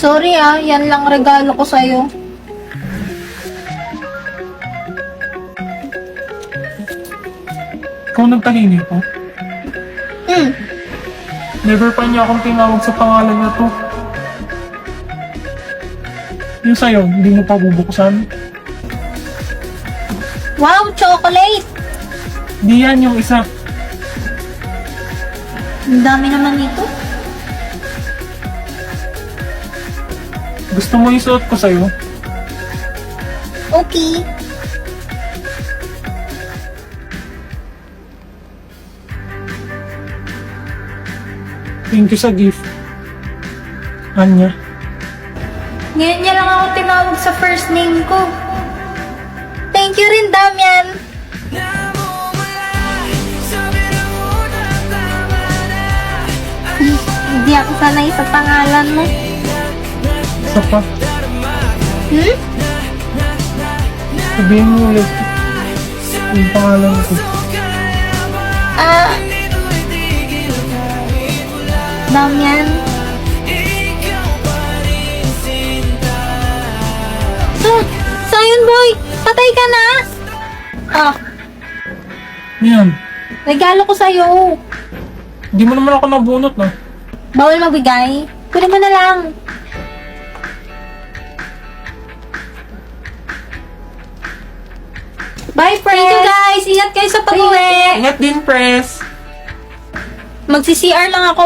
Sorry yan lang regalo ko sa'yo. Ikaw nagtahingi po? Never pa niya akong tinawag sa pangalan na to. Yung sa'yo, hindi mo pa bubuksan? Wow, chocolate! Di yan yung isa. Ang dami naman nito. Gusto mo isuot ko sa'yo? Okay. Thank you sa gift. Anya. Ngayon niya lang ako tinawag sa first name ko. Thank you rin, Damian. Hindi ako sanay sa pangalan mo. Isa pa. Sabihin mo ulit yung pangalan ko. Damian. Sayun boy, patay ka na. Yan. Regalo ko sa'yo. Hindi mo naman ako nabunot na. Bawal magbigay. Kunin mo na lang. Bye, friends! Thank you, guys! Ingat kayo sa pag-uwi! Ingat din, press. Magsi-CR lang ako,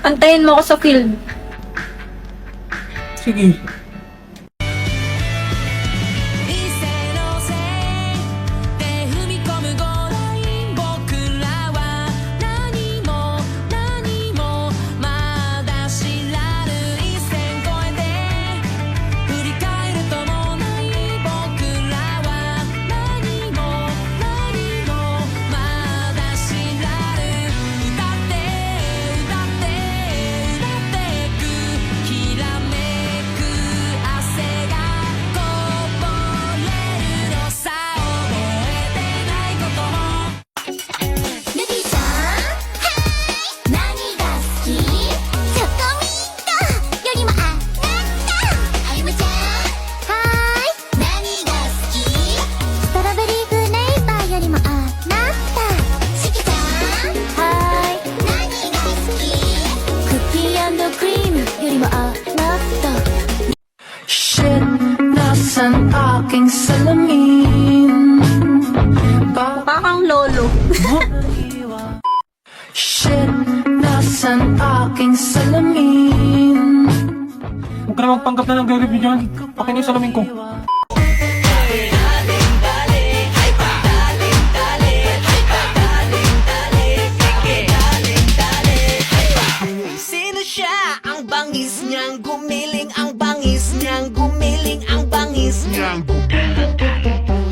Antayin mo ako sa field. Sige. Shit, nasan aking salamin? Mukha kang lolo. Shit, nasan aking salamin? Huwag ka na magpanggap na nag-review dyan. Akin yung salamin ko. Sino siya? Ang bangis niyang gumiling, ang bangis niyang gumiling, ang bangis niyang gumiling.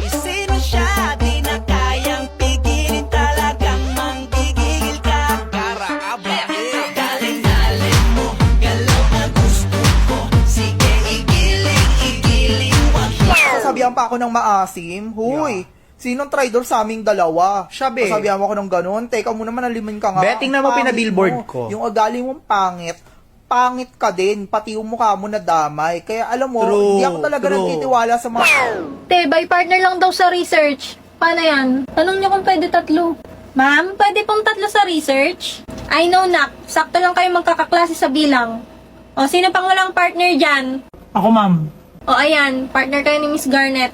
Sino siya? Di na kayang pigilin, talagang manggigigil ka. Para galing mo, galaw na gusto ko. Sige, igiling, wag Sasabihan pa ako ng maasim. Huy, sinong traitor sa aming dalawa? Siya, be. Sasabihan mo ako ng ganun. Teka mo naman, nalimin ka nga. Be, tingnan mo Ang pangit pinabillboard mo. ko. Yung ugali mong pangit ka din. Pati yung mukha mo na damay. Kaya alam mo, True, hindi ako talaga true. nagtitiwala sa mga... Te, by partner lang daw sa research. Paano yan? Tanong niyo kung pwede tatlo. Ma'am, pwede pong tatlo sa research? I know, nak. Sakto lang kayo magkakaklase sa bilang. O, sino pang walang partner dyan? Ako, ma'am. O, ayan. Partner kayo ni Miss Garnet.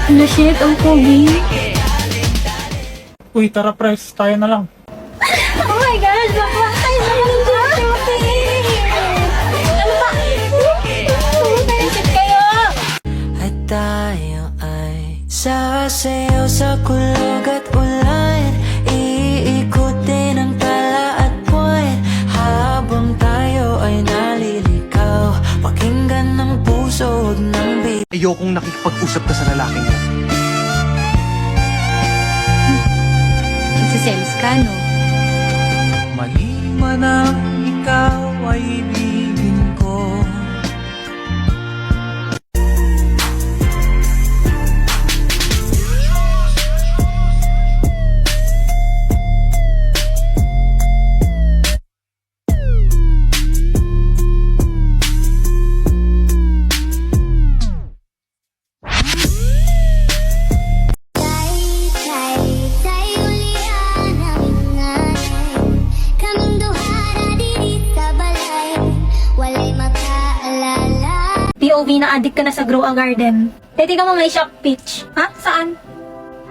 Ano shit, ang pogi. Uy, tara, press. Tayo na lang. Oh my gosh, bakla tayo sa mga shopping! Ano ba? Tayo kayo! At tayo ay sasayaw sa kulog at ulan. Iikutin ang tala at puwan habang tayo ay nalilikaw. Pakinggan ng puso, huwag ng bibig. Ayokong nakikipag-usap ka sa lalaking yan. Nagsiselos ka, no? Mali man ang ikaw ay ibigin ko. na-addict ka na sa Grow a Garden. Pwede ka mo may shock pitch. Ha? Saan?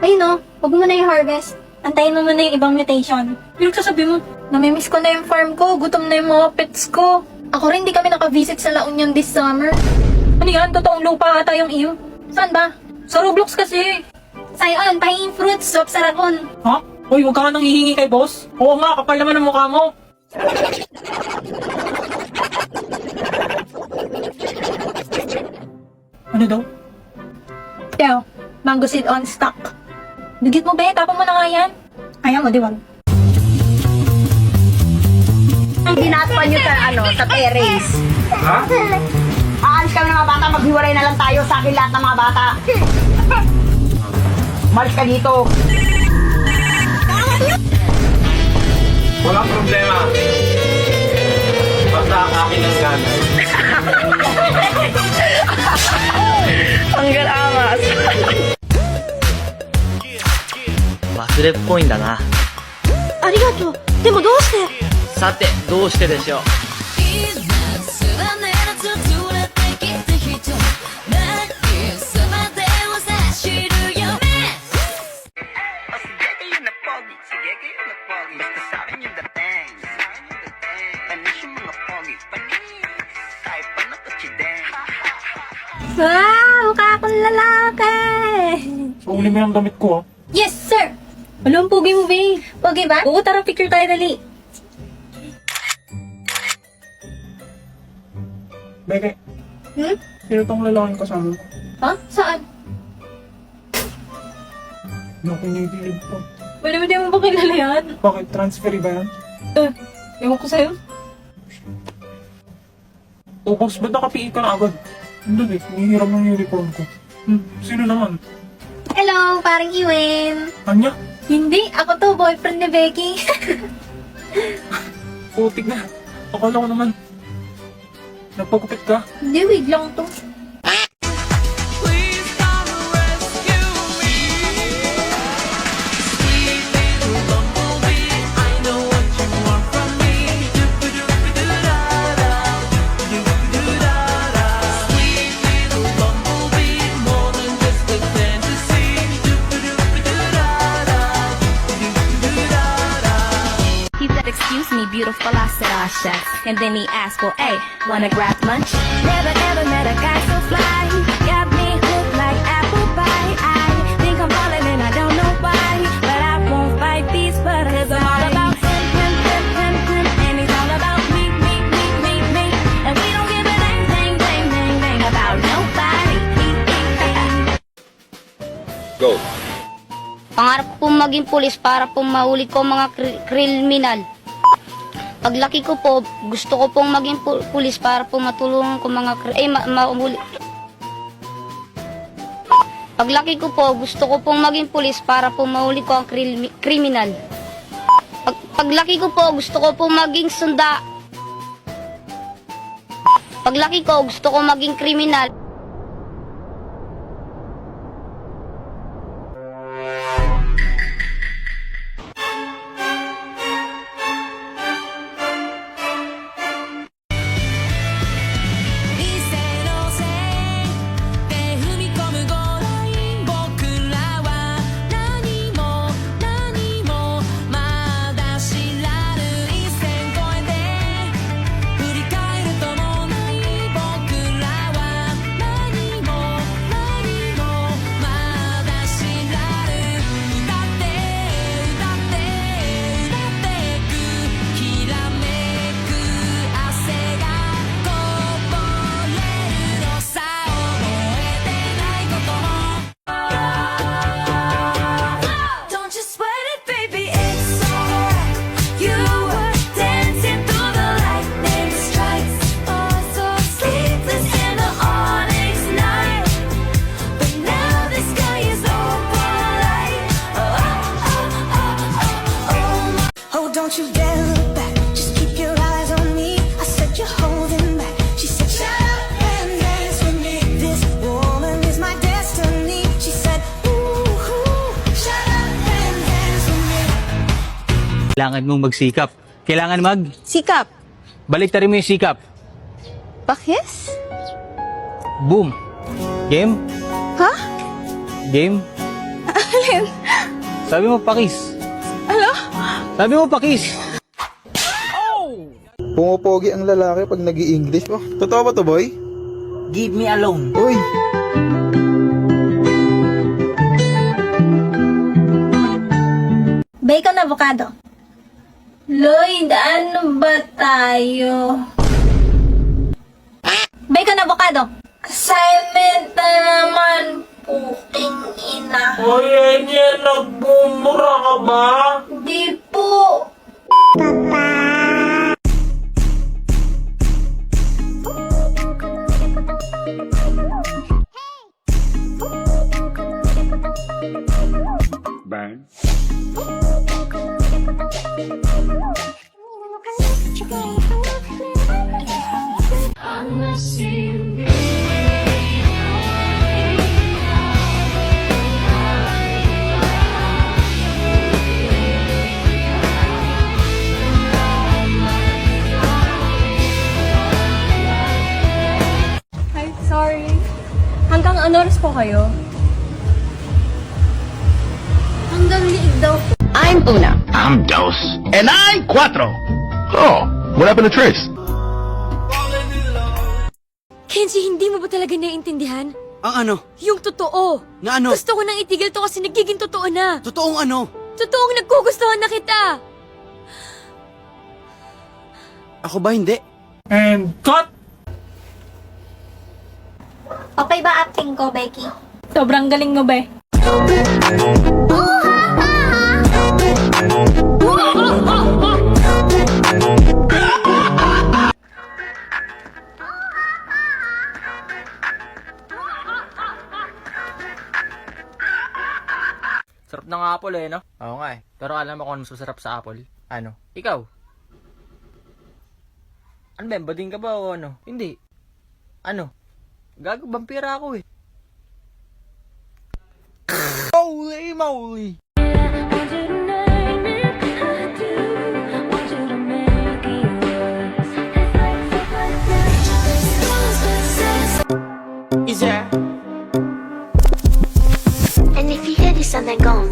Ayun o, huwag mo na i-harvest. Antayin mo muna yung ibang mutation. Yung sasabi mo, namimiss ko na yung farm ko, gutom na yung mga pets ko. Ako rin di kami naka-visit sa La Union this summer. Ano yan? Totoong lupa ata yung iyo. Saan ba? Sa Roblox kasi. Sayon, pahingin fruits, swap sa ragon. Ha? Hoy, huwag ka nga nang hihingi kay boss. Oo nga, kapal naman ang mukha mo. Ano daw? Yo, mango seed on stock. Dugit mo ba? Tapon mo na nga yan. Ayaw mo, di wag. Dinaspan nyo sa terrace. Ha? Aalis kami ng mga bata, maghiwalay na lang tayo sa akin lahat ng mga bata. Malis ka dito. Walang problema. Basta akin ang gana. Hanggang angas. 忘れっぽいんだな。ありがとう。でもどうしてさて、どうしてでしょう。 Wow! Mukha akong lalaki! Uli mo yung damit ko, ah. Yes, sir! Alam, pogi mo, babe. Pogi ba? Oo, tara, picture tayo, dali. Beke, Hmm? sino tong lalaking kasama mo? Ha? Saan? Nakinigilig ko. Pwede mo di mo ba kilala yan? Bakit? Transfer ba yan? Ewan ko sa'yo. O boss, ba't nakapiin ka na agad? Hindi eh, hinihiram ng uniform ko. Sino naman? Hello, parang Iwen. Anya? Hindi, ako to, boyfriend ni Becky. Putik na. Akala ko naman. Nagpagupit ka? Hindi, wait lang to. Please come rescue me. Sweet little bumblebee, I know what you want from me. Do-ba-do-ba-do-da-da, do-ba-do-ba-do-da-da. Sweet little bumblebee, more than just a fantasy. Do-ba-do-ba-do-da-da, do-ba-do-ba-do-da-da. He said, excuse me, beautiful, I said, ah, shucks. And then he asked, well, hey, wanna grab lunch? Never ever met a guy so fly. Got me hooked like apple pie. I think I'm falling and I don't know why. But I won't fight these butterflies. I'm all about him, him, him, him, him. And he's all about me, me, me, me, me. And we don't give a dang, dang, dang, dang, dang about nobody. Pangarap ko pong maging pulis para po mahuli ko mga kriminal. Paglaki ko po, gusto ko pong maging pulis para po matulungan ko mga mahuli. Paglaki ko po, gusto ko pong maging pulis para po mahuli ko ang kriminal. Paglaki ko po, gusto ko pong maging Paglaki ko, gusto ko maging kriminal. Don't you sweat it, baby, it's alright. You were dancing through the lightning strikes. Oh, so sleepless in the onyx night. But now the sky is opal light. Oh, oh, oh, oh, oh, oh, my. Oh, don't you dare look back. Just keep your eyes on me. I said you're holding back. She said, shut up and dance with me. This woman is my destiny. She said, ooh, shut up and dance with me. Kailangan mong magsikap. Kailangan Sikap. Baliktarin mo yung sikap. Pakis? Boom. Game? Ha? Game? Alin? Sabi mo pakis. Ano? Sabi mo pakis. Pumopogi ang lalaki pag nag-i-English. Oh, totoo ba to, boy? Give me alone. Uy! Bacon avocado. Lloyd, ano ba tayo? Bacon avocado. Assignment na naman. Puking ina. Ay, yan, nagbumura ka ba? Di po. Hi, sorry. Hanggang ano oras po kayo? Hanggang liig daw. I'm Una. I'm Dos. And I'm Cuatro. Oh, what happened to Trace? Kenji, hindi mo ba talaga naiintindihan? Ang ano? Yung totoo. Na ano? Gusto ko nang itigil to kasi nagiging totoo na. Totoong ano? Totoong nagkugustuhan na kita. Ako ba hindi? And cut! Okay ba acting ko, Becky? Sobrang galing mo, be. Sarap ng apple eh, no? Oo nga eh. Pero alam mo kung ano mas masarap sa apple? Ano? Ikaw? Ano ba, bading ka ba o ano? Hindi. Ano? Gago, vampira ako eh. Holy moly! And if you hear this song, then go